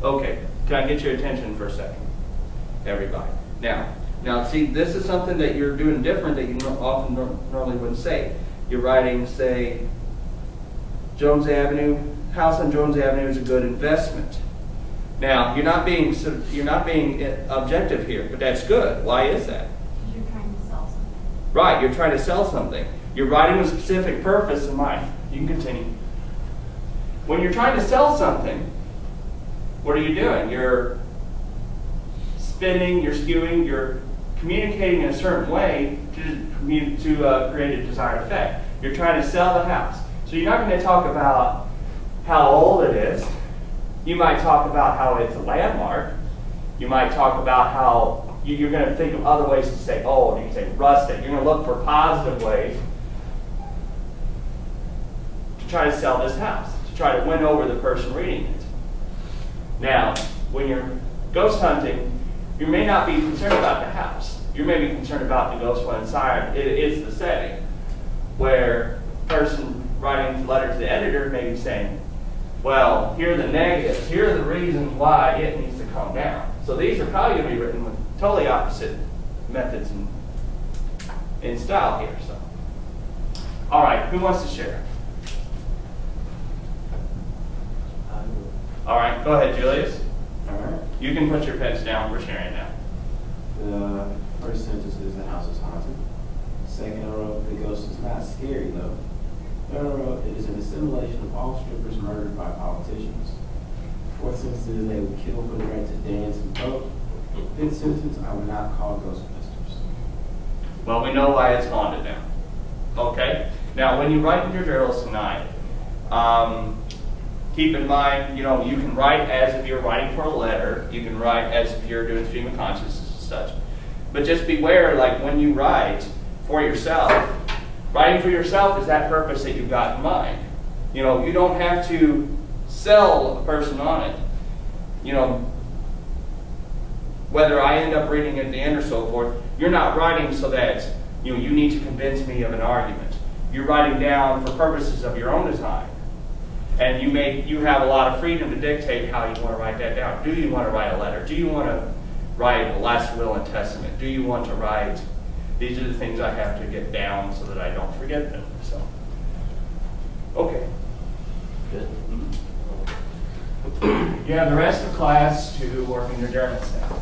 Okay, can I get your attention for a second, everybody? Now, see, this is something that you're doing different that you often normally wouldn't say. You're writing, say, Jones Avenue, house on Jones Avenue is a good investment. Now, you're not being objective here, but that's good. Why is that? Because you're trying to sell something. Right, you're trying to sell something. You're writing with a specific purpose in mind. You can continue. When you're trying to sell something, what are you doing? You're spinning, you're skewing, you're communicating in a certain way to create a desired effect. You're trying to sell the house. So you're not going to talk about how old it is. You might talk about how it's a landmark. You might talk about how you're going to think of other ways to say old. You can say rustic. You're going to look for positive ways to try to sell this house, to try to win over the person reading it. Now, when you're ghost hunting, you may not be concerned about the house. You may be concerned about the ghost one inside. It's the setting where the person writing the letter to the editor may be saying, well, here are the negatives. Here are the reasons why it needs to calm down. So these are probably going to be written with totally opposite methods in style here. So, all right, who wants to share? All right, go ahead, Julius. All right. You can put your pens down. We're sharing now. The first sentence is the house is haunted. Second, I wrote the ghost is not scary though. Third, I wrote it is an assimilation of all strippers murdered by politicians. Fourth sentence is they would kill for the right to dance and vote. Fifth sentence, I would not call Ghostbusters. Well, we know why it's haunted now. Okay? Now, when you write in your journals tonight, keep in mind, you can write as if you're writing for a letter. You can write as if you're doing stream of consciousness and such. But just beware, like when you write for yourself, writing for yourself is that purpose that you've got in mind. You don't have to sell a person on it. Whether I end up reading at the end or so forth, you're not writing so that you need to convince me of an argument. You're writing down for purposes of your own design. And you have a lot of freedom to dictate how you want to write that down. Do you want to write a letter? Do you want to write a last will and testament? Do you want to write, these are the things I have to get down so that I don't forget them. So, okay. Good. You have the rest of class to work in your journals now.